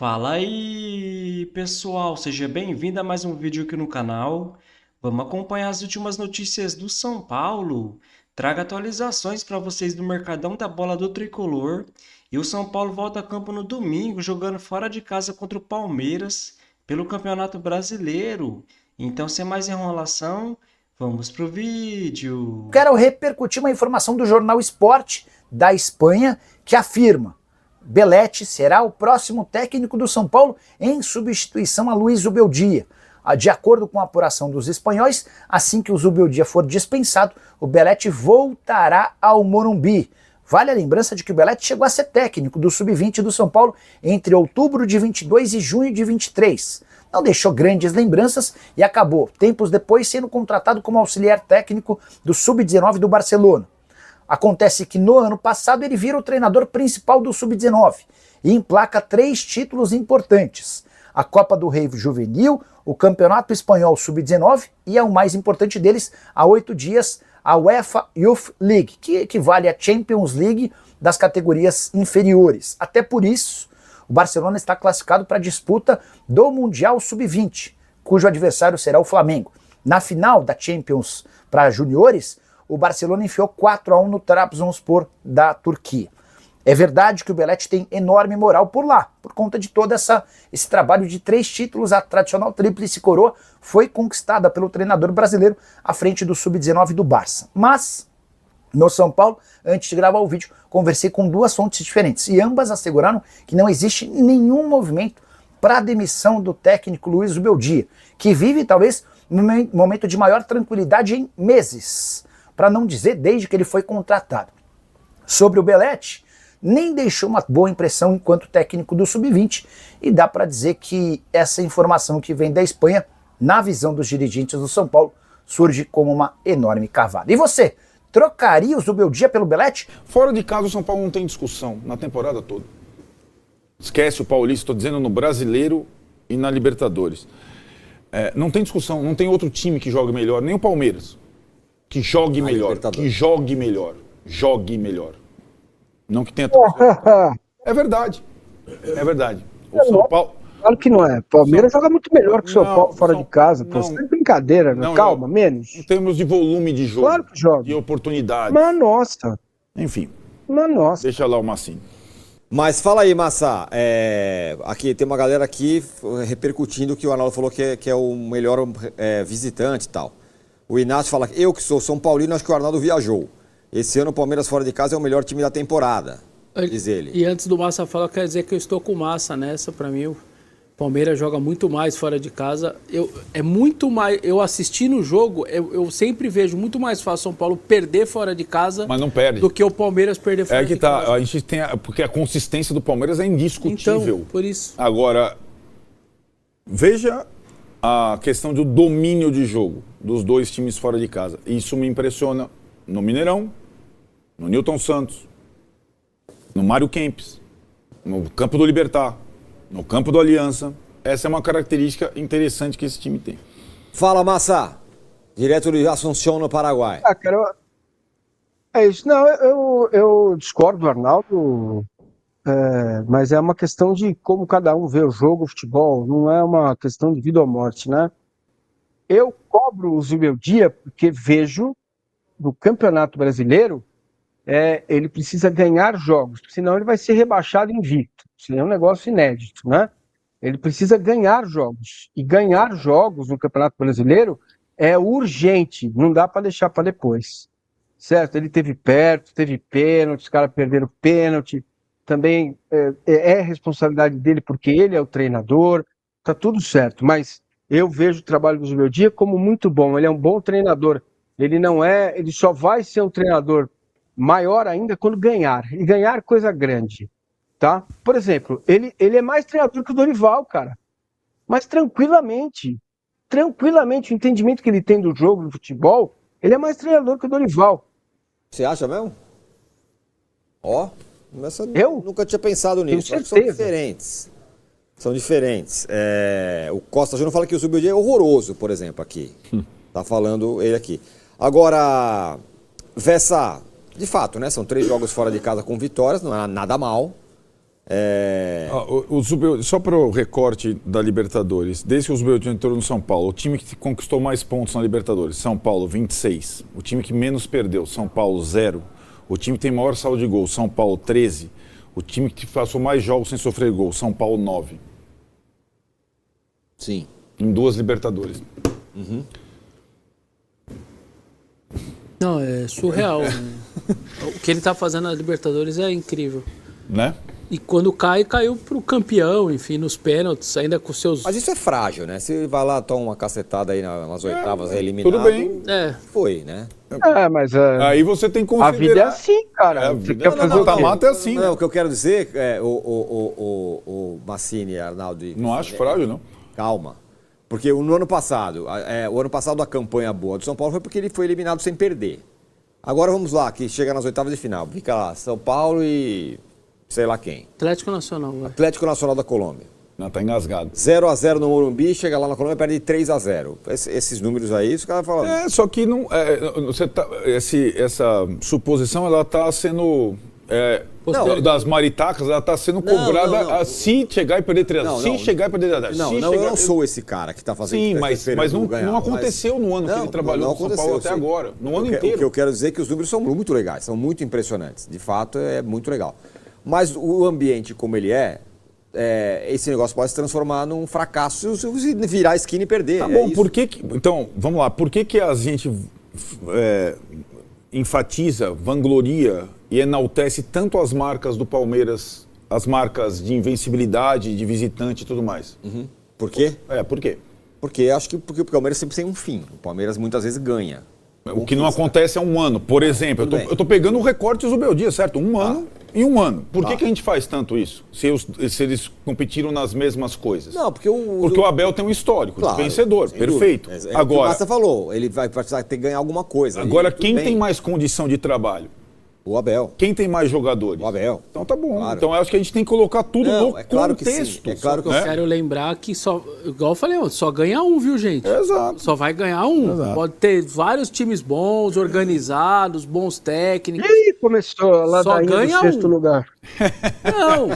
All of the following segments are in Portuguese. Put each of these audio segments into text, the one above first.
Fala aí, pessoal, seja bem-vindo a mais um vídeo aqui no canal. Vamos acompanhar as últimas notícias do São Paulo. Traga atualizações para vocês do Mercadão da Bola do Tricolor. E o São Paulo volta a campo no domingo, jogando fora de casa contra o Palmeiras pelo Campeonato Brasileiro. Então, sem mais enrolação, vamos pro vídeo. Quero repercutir uma informação do jornal Sport da Espanha que afirma: Belletti será o próximo técnico do São Paulo em substituição a Luiz Zubeldia. De acordo com a apuração dos espanhóis, assim que o Zubeldia for dispensado, o Belletti voltará ao Morumbi. Vale a lembrança de que o Belletti chegou a ser técnico do Sub-20 do São Paulo entre outubro de 22 e junho de 23. Não deixou grandes lembranças e acabou, tempos depois, sendo contratado como auxiliar técnico do Sub-19 do Barcelona. Acontece que no ano passado ele vira o treinador principal do Sub-19 e emplaca 3 títulos importantes: a Copa do Rei Juvenil, o Campeonato Espanhol Sub-19 e, o mais importante deles, há 8 dias, a UEFA Youth League, que equivale à Champions League das categorias inferiores. Até por isso, o Barcelona está classificado para a disputa do Mundial Sub-20, cujo adversário será o Flamengo. Na final da Champions para juniores, o Barcelona enfiou 4-1 no Trabzonspor da Turquia. É verdade que o Belletti tem enorme moral por lá, por conta de todo esse trabalho de 3 títulos. A tradicional tríplice coroa foi conquistada pelo treinador brasileiro à frente do Sub-19 do Barça. Mas, no São Paulo, antes de gravar o vídeo, conversei com 2 fontes diferentes e ambas asseguraram que não existe nenhum movimento para a demissão do técnico Luiz Zubeldia, que vive talvez um momento de maior tranquilidade em meses, para não dizer desde que ele foi contratado. Sobre o Belletti, nem deixou uma boa impressão enquanto técnico do Sub-20 e dá para dizer que essa informação que vem da Espanha, na visão dos dirigentes do São Paulo, surge como uma enorme cavada. E você, trocaria o Zubeldia pelo Belletti? Fora de casa, o São Paulo não tem discussão na temporada toda. Esquece o Paulista, estou dizendo no Brasileiro e na Libertadores. Não tem discussão, não tem outro time que jogue melhor, nem o Palmeiras. Que jogue melhor, que jogue melhor, jogue melhor. Não que tenha... É verdade, é verdade. O São Paulo... Claro que não é. Palmeiras joga muito melhor que o São Paulo fora de casa. Pô, isso é brincadeira, né? Calma, menos. Em termos de volume de jogo, claro que joga. de oportunidade. Mas nossa. Enfim. Mas nossa. Deixa lá o Massinho. Mas fala aí, Massa. Aqui tem uma galera aqui repercutindo que o Arnaldo falou que é o melhor visitante e tal. O Inácio fala que eu que sou São Paulino, acho que o Arnaldo viajou. Esse ano o Palmeiras fora de casa é o melhor time da temporada, diz ele. E antes do Massa falar, quer dizer que eu estou com Massa nessa. Para mim, o Palmeiras joga muito mais fora de casa. Eu assisti no jogo, eu sempre vejo muito mais fácil São Paulo perder fora de casa, mas não perde, do que o Palmeiras perder fora de casa. A gente tem porque a consistência do Palmeiras é indiscutível. Então, por isso. Agora, veja a questão do domínio de jogo dos 2 times fora de casa. Isso me impressiona no Mineirão, no Newton Santos, no Mário Kempes, no campo do Libertad, no campo do Aliança. Essa é uma característica interessante que esse time tem. Fala, Massa. Direto de Assunção, no Paraguai. Cara, é isso. Não, eu discordo do Arnaldo, mas é uma questão de como cada um vê o jogo, o futebol. Não é uma questão de vida ou morte, né? Eu cobro o Zubeldia porque vejo no Campeonato Brasileiro ele precisa ganhar jogos, senão ele vai ser rebaixado invicto. Isso é um negócio inédito, né? Ele precisa ganhar jogos. E ganhar jogos no Campeonato Brasileiro é urgente, não dá para deixar para depois. Certo? Ele teve perto, teve pênalti, os caras perderam pênalti. Também é responsabilidade dele porque ele é o treinador, tá tudo certo. Mas eu vejo o trabalho do Zubeldia como muito bom. Ele é um bom treinador. Ele só vai ser um treinador maior ainda quando ganhar. E ganhar coisa grande, tá? Por exemplo, ele é mais treinador que o Dorival, cara. Mas tranquilamente, o entendimento que ele tem do jogo, do futebol, ele é mais treinador que o Dorival. Você acha mesmo? Eu nunca tinha pensado nisso. Acho que são diferentes. São diferentes. O Costa Júnior fala que o Zubeldia é horroroso, por exemplo, aqui. Tá falando ele aqui. Agora, Vessa, de fato, né? São 3 jogos fora de casa com vitórias, não é nada mal. Só para o recorte da Libertadores, desde que o Zubeldia entrou no São Paulo, o time que conquistou mais pontos na Libertadores, São Paulo, 26. O time que menos perdeu, São Paulo, 0. O time que tem maior saldo de gol, São Paulo, 13. O time que passou mais jogos sem sofrer gol, São Paulo, 9. Sim. Em 2 Libertadores. Uhum. Não, é surreal. O que ele tá fazendo na Libertadores é incrível. Né? E quando caiu pro campeão, enfim, nos pênaltis, ainda com seus... Mas isso é frágil, né? Se vai lá, toma uma cacetada aí nas oitavas, é eliminado. Tudo bem. Foi, né? Mas Aí você tem que considerar... a vida é assim, cara. A Você vida quer fazer o quê? mata-mata é assim. Não, né? o que eu quero dizer é o Massini, Arnaldo... Não acho frágil, não. Calma. Porque no ano passado, a campanha boa do São Paulo foi porque ele foi eliminado sem perder. Agora vamos lá, que chega nas oitavas de final. Fica lá, São Paulo e sei lá quem. Atlético Nacional, vai. Atlético Nacional da Colômbia. Não, tá engasgado. 0-0 no Morumbi, chega lá na Colômbia e perde 3-0. Esses números aí, os caras falam... Só que não, essa suposição, ela tá sendo... das maritacas, ela está sendo cobrada se chegar e perder 3-0. Chegar e perder 3-0. Eu não sou esse cara que está fazendo isso. Sim, mas não aconteceu no ano que ele trabalhou no São Paulo até agora. No ano inteiro. O que eu quero dizer é que os números são muito legais, são muito impressionantes. De fato, é muito legal. Mas o ambiente como ele esse negócio pode se transformar num fracasso se virar a esquina e perder. Tá bom, então, vamos lá. Por que a gente enfatiza, vangloria e enaltece tanto as marcas do Palmeiras, as marcas de invencibilidade, de visitante e tudo mais? Uhum. Por quê? Por quê? Porque acho que porque o Palmeiras sempre tem um fim. O Palmeiras muitas vezes ganha. O que não acontece há um ano. Por exemplo, eu tô pegando o recorte do Zubeldia, certo? Um ano em um ano. Por que a gente faz tanto isso? Se eles competiram nas mesmas coisas? Não, porque porque o Abel tem um histórico de vencedor. Perfeito. Agora, você falou, ele vai precisar ter que ganhar alguma coisa. Agora, quem tem mais condição de trabalho? O Abel. Quem tem mais jogadores? O Abel. Então tá bom. Claro. Então eu acho que a gente tem que colocar tudo no claro contexto. Que sim. É claro que eu quero lembrar que igual eu falei, só ganha um, viu, gente? Exato. Só vai ganhar um. Exato. Pode ter vários times bons, organizados, bons técnicos. E começou a ladainha ganha do sexto lugar. Não.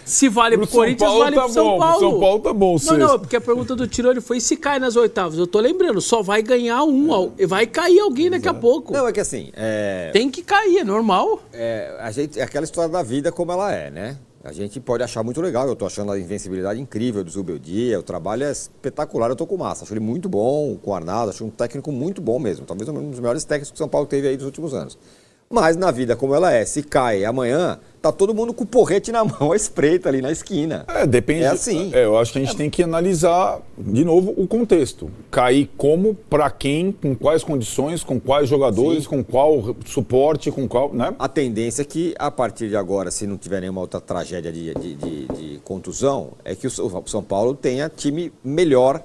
Se vale pro Corinthians, vale pro São Paulo. São Paulo tá bom, Não, porque a pergunta do Tironi foi se cai nas oitavas. Eu tô lembrando, só vai ganhar um. Vai cair alguém daqui a pouco. Não, é que assim... Tem que cair, é normal. É aquela história da vida como ela é, né? A gente pode achar muito legal. Eu tô achando a invencibilidade incrível do Zubeldia. O trabalho é espetacular. Eu tô com massa. Acho ele muito bom, com o Arnaldo. Acho um técnico muito bom mesmo. Talvez um dos melhores técnicos que o São Paulo teve aí nos últimos anos. Mas na vida como ela é, se cai amanhã, tá todo mundo com o porrete na mão, a espreita ali na esquina. Depende. É assim. Eu acho que a gente tem que analisar, de novo, o contexto. Cair como, para quem, com quais condições, com quais jogadores, Sim. com qual suporte, com qual... Né? A tendência é que, a partir de agora, se não tiver nenhuma outra tragédia de contusão, é que o São Paulo tenha time melhor.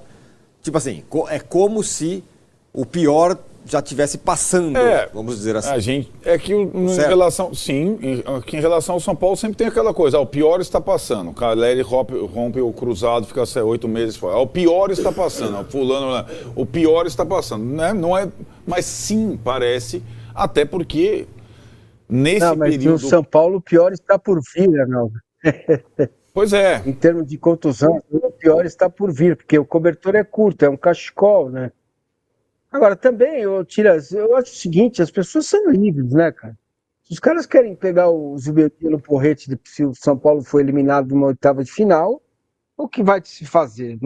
Tipo assim, é como se o pior já estivesse passando, vamos dizer assim. A gente, em relação ao São Paulo sempre tem aquela coisa, o pior está passando, o Caleri rompe o cruzado, fica 8 meses fora, o pior está passando, o pior está passando, né? Não é, mas sim, parece, até porque nesse mas período... no São Paulo o pior está por vir, Arnaldo. Pois é. Em termos de contusão, o pior está por vir, porque o cobertor é curto, é um cachecol, né? Agora, também, eu acho o seguinte, as pessoas são livres, né, cara? Se os caras querem pegar o Zubeldia no porrete se o São Paulo for eliminado de uma oitava de final, o que vai se fazer?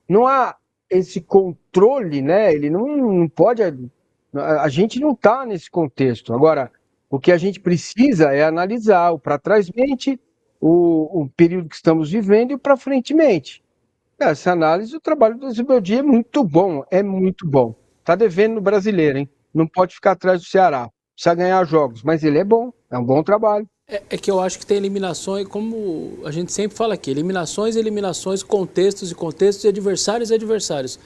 Não há esse controle, né? Ele não pode... A gente não está nesse contexto. Agora, o que a gente precisa é analisar o para trás-mente, o período que estamos vivendo e o para frente-mente. Essa análise, o trabalho do Zubeldia é muito bom. Tá devendo no Brasileiro, hein? Não pode ficar atrás do Ceará. Precisa ganhar jogos, mas ele é bom, é um bom trabalho. É que eu acho que tem eliminações, como a gente sempre fala aqui, eliminações, contextos e adversários.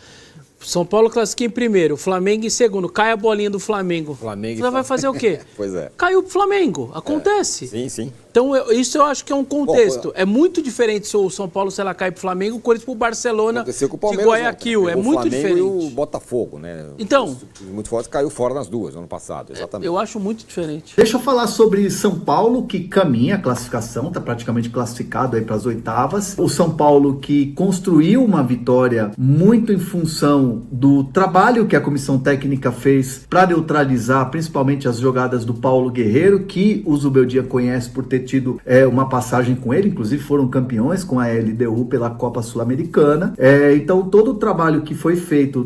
São Paulo classifica em primeiro, Flamengo em segundo, cai a bolinha do Flamengo. Você vai fazer o quê? Pois é. Caiu pro Flamengo, acontece. Sim. Então, isso eu acho que é um contexto. É muito diferente se o São Paulo, sei lá, cai pro Flamengo, o Corinthians pro Barcelona Aconteceu com o de Palmeiras. Guayaquil. É O muito Flamengo diferente. e o Botafogo, né? Então. Muito forte, caiu fora nas duas no ano passado, exatamente. Eu acho muito diferente. Deixa eu falar sobre São Paulo, que caminha a classificação, está praticamente classificado aí para as oitavas. O São Paulo que construiu uma vitória muito em função do trabalho que a comissão técnica fez para neutralizar principalmente as jogadas do Paulo Guerreiro, que o Zubeldia conhece por ter tido uma passagem com ele, inclusive foram campeões com a LDU pela Copa Sul-Americana. Então todo o trabalho que foi feito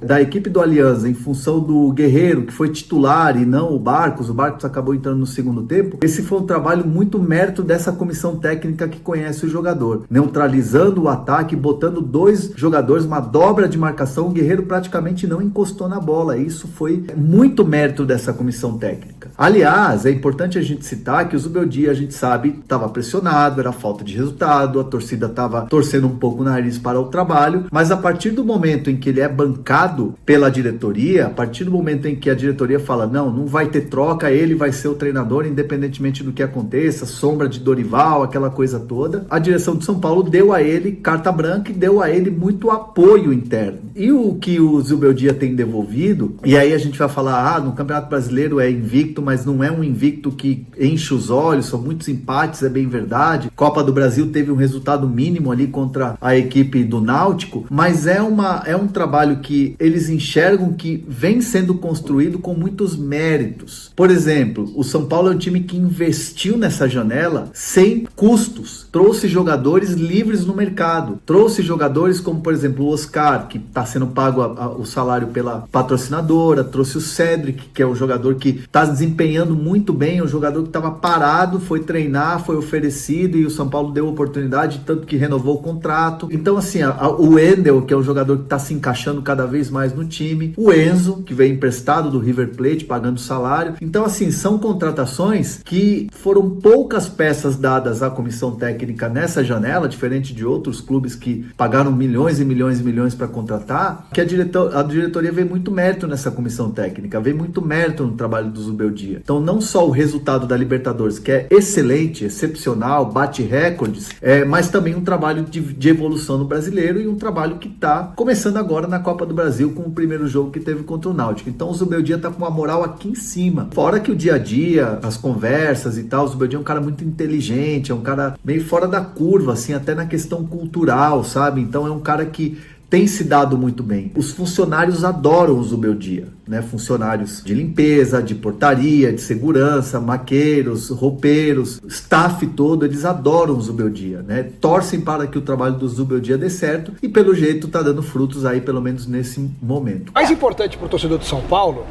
da equipe do Alianza em função do Guerreiro, que foi titular e não o Barcos acabou entrando no segundo tempo, esse foi um trabalho muito mérito dessa comissão técnica que conhece o jogador, neutralizando o ataque, botando 2 jogadores, uma dobra de marcação. O Guerreiro praticamente não encostou na bola. Isso foi muito mérito dessa comissão técnica. Aliás, é importante a gente citar que o Zubeldia, a gente sabe, estava pressionado, era falta de resultado, a torcida estava torcendo um pouco o nariz para o trabalho, mas a partir do momento em que ele é bancado pela diretoria, a partir do momento em que a diretoria fala, não vai ter troca, ele vai ser o treinador, independentemente do que aconteça, sombra de Dorival, aquela coisa toda, a direção de São Paulo deu a ele carta branca e deu a ele muito apoio interno. E o que o Zubeldia tem devolvido, e aí a gente vai falar, no Campeonato Brasileiro é invicto, mas não é um invicto que enche os olhos, são muitos empates, é bem verdade. Copa do Brasil teve um resultado mínimo ali contra a equipe do Náutico, mas é um trabalho que eles enxergam que vem sendo construído com muitos méritos. Por exemplo, o São Paulo é um time que investiu nessa janela sem custos, trouxe jogadores livres no mercado, trouxe jogadores como, por exemplo, o Oscar, que está sendo pago o salário pela patrocinadora, trouxe o Cedric, que é um jogador que está desempenhando muito bem, um jogador que estava parado, foi treinar, foi oferecido e o São Paulo deu oportunidade, tanto que renovou o contrato. Então, assim, o Wendel, que é um jogador que está se encaixando cada vez mais no time, o Enzo, que veio emprestado do River Plate, pagando salário. Então, assim, são contratações que foram poucas peças dadas à comissão técnica nessa janela, diferente de outros clubes que pagaram milhões e milhões e milhões para contratar, que a diretoria vê muito mérito nessa comissão técnica, vê muito mérito no trabalho do Zubeldia. Então, não só o resultado da Libertadores, que é excelente, excepcional, bate recordes, mas também um trabalho de evolução no Brasileiro e um trabalho que está começando agora na Copa do Brasil com o primeiro jogo que teve contra o Náutico. Então, o Zubeldia está com uma moral aqui em cima. Fora que o dia a dia, as conversas e tal, o Zubeldia é um cara muito inteligente, é um cara meio fora da curva, assim, até na questão cultural, sabe? Então, é um cara que tem se dado muito bem. Os funcionários adoram o Zubeldia, né? Funcionários de limpeza, de portaria, de segurança, maqueiros, roupeiros, staff todo, eles adoram o Zubeldia, né? Torcem para que o trabalho do Zubeldia dê certo e pelo jeito tá dando frutos aí, pelo menos nesse momento. O mais importante para o torcedor de São Paulo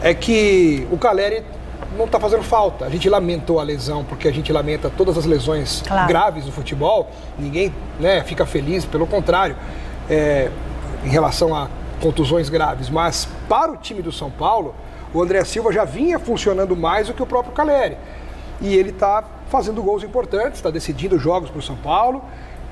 é que o Caleri não está fazendo falta. A gente lamentou a lesão, porque a gente lamenta todas as lesões graves do futebol. Ninguém, né, fica feliz, pelo contrário. Em relação a contusões graves, mas para o time do São Paulo, o André Silva já vinha funcionando mais do que o próprio Caleri. E ele está fazendo gols importantes, está decidindo jogos para o São Paulo.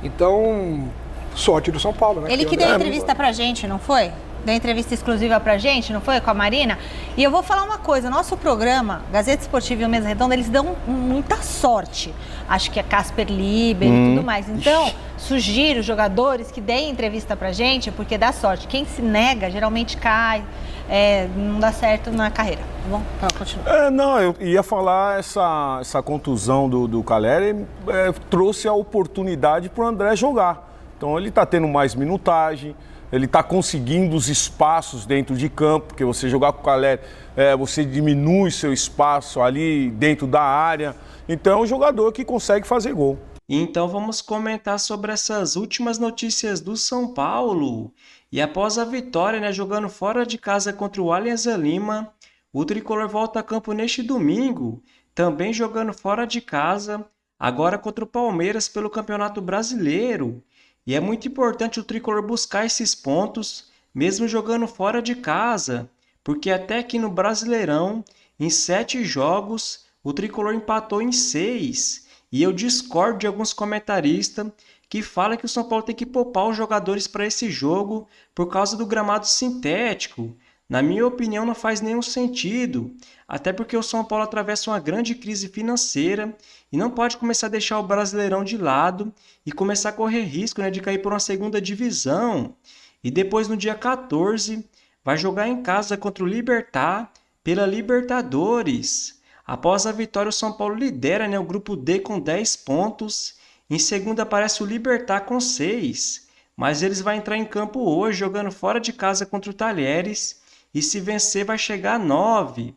Então, sorte do São Paulo, né? Ele que deu entrevista pra gente, não foi? Deu entrevista exclusiva pra gente, não foi? Com a Marina. E eu vou falar uma coisa, nosso programa, Gazeta Esportiva e o Mesa Redonda, eles dão muita sorte. Acho que é Casper Liber e tudo mais. Então, sugiro os jogadores que deem entrevista pra gente, porque dá sorte. Quem se nega, geralmente cai, não dá certo na carreira. Tá bom? Então, continua. Não, eu ia falar essa contusão do Caleri trouxe a oportunidade para o André jogar. Então, ele está tendo mais minutagem, ele está conseguindo os espaços dentro de campo, porque você jogar com o Caleri, você diminui seu espaço ali dentro da área. Então é um jogador que consegue fazer gol. Então vamos comentar sobre essas últimas notícias do São Paulo. E após a vitória, jogando fora de casa contra o Alianza Lima, o tricolor volta a campo neste domingo, também jogando fora de casa, agora contra o Palmeiras pelo Campeonato Brasileiro. E é muito importante o tricolor buscar esses pontos, mesmo jogando fora de casa, porque até aqui no Brasileirão, em 7 jogos, o tricolor empatou em 6. E eu discordo de alguns comentaristas que falam que o São Paulo tem que poupar os jogadores para esse jogo por causa do gramado sintético. Na minha opinião, não faz nenhum sentido, até porque o São Paulo atravessa uma grande crise financeira e não pode começar a deixar o Brasileirão de lado e começar a correr risco, né, de cair por uma segunda divisão. E depois, no dia 14, vai jogar em casa contra o Libertad pela Libertadores. Após a vitória, o São Paulo lidera, né, o grupo D com 10 pontos. Em segundo aparece o Libertad com 6. Mas eles vão entrar em campo hoje, jogando fora de casa contra o Talheres. E se vencer, vai chegar a 9.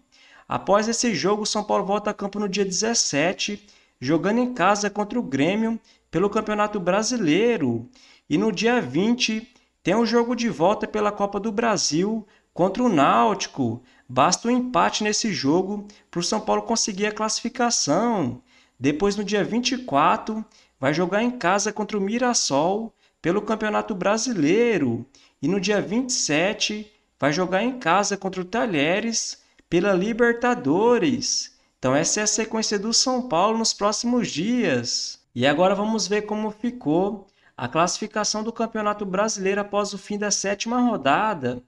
Após esse jogo, o São Paulo volta a campo no dia 17, jogando em casa contra o Grêmio pelo Campeonato Brasileiro. E no dia 20, tem um jogo de volta pela Copa do Brasil contra o Náutico. Basta um empate nesse jogo para o São Paulo conseguir a classificação. Depois, no dia 24, vai jogar em casa contra o Mirassol pelo Campeonato Brasileiro. E no dia 27, vai jogar em casa contra o Talheres pela Libertadores. Então essa é a sequência do São Paulo nos próximos dias. E agora vamos ver como ficou a classificação do Campeonato Brasileiro após o fim da 7ª rodada.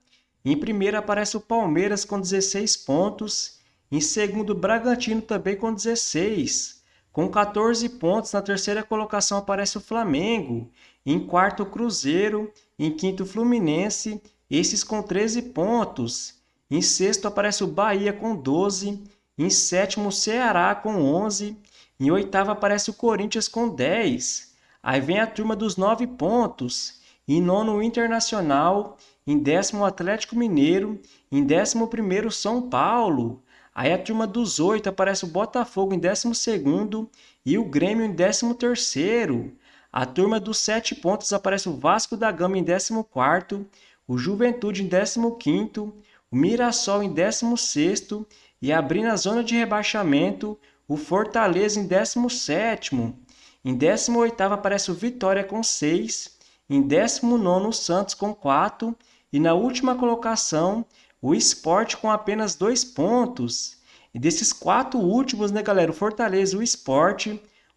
Em primeiro aparece o Palmeiras com 16 pontos. Em segundo, o Bragantino também com 16. Com 14 pontos, na terceira colocação aparece o Flamengo. Em quarto, o Cruzeiro. Em quinto, o Fluminense. Esses com 13 pontos. Em sexto aparece o Bahia com 12. Em sétimo, o Ceará com 11. Em oitavo aparece o Corinthians com 10. Aí vem a turma dos 9 pontos. Em nono, o Internacional. Em décimo, o Atlético Mineiro. Em 11º, o São Paulo. Aí a turma dos 8 aparece o Botafogo em 12º e o Grêmio em 13º. A turma dos 7 pontos aparece o Vasco da Gama em 14º. O Juventude em 15º, o Mirassol em 16º e abrindo a zona de rebaixamento, o Fortaleza em 17º. Em 18º aparece o Vitória com 6, em 19º o Santos com 4 e na última colocação o Sport com apenas 2 pontos. E desses 4 últimos, né, galera, o Fortaleza e o Sport,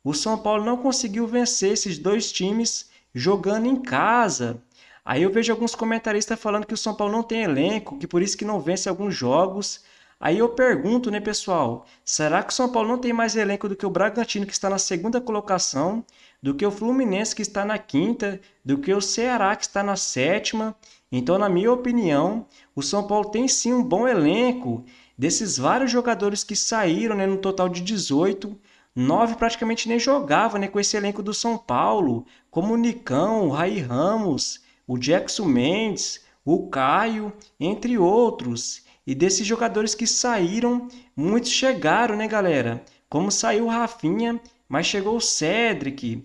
o São Paulo não conseguiu vencer esses 2 times jogando em casa. Aí eu vejo alguns comentaristas falando que o São Paulo não tem elenco, que por isso que não vence alguns jogos. Aí eu pergunto, né, pessoal, será que o São Paulo não tem mais elenco do que o Bragantino, que está na 2ª colocação, do que o Fluminense, que está na 5ª, do que o Ceará, que está na 7ª? Então, na minha opinião, o São Paulo tem sim um bom elenco. Desses vários jogadores que saíram, né, no total de 18, 9 praticamente nem jogavam, né, com esse elenco do São Paulo, como o Nicão, o Raí Ramos, o Jackson Mendes, o Caio, entre outros. E desses jogadores que saíram, muitos chegaram, né, galera? Como saiu o Rafinha, mas chegou o Cedric.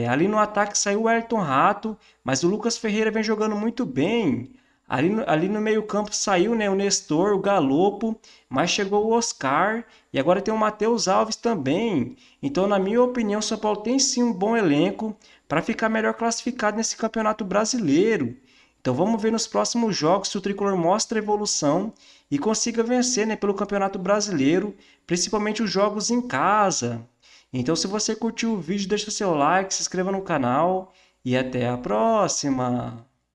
Ali no ataque saiu o Ayrton Rato, mas o Lucas Ferreira vem jogando muito bem. Ali no meio-campo saiu, né, o Nestor, o Galopo, mas chegou o Oscar e agora tem o Matheus Alves também. Então, na minha opinião, o São Paulo tem sim um bom elenco para ficar melhor classificado nesse Campeonato Brasileiro. Então vamos ver nos próximos jogos se o Tricolor mostra evolução e consiga vencer, né, pelo Campeonato Brasileiro, principalmente os jogos em casa. Então se você curtiu o vídeo, deixa seu like, se inscreva no canal e até a próxima!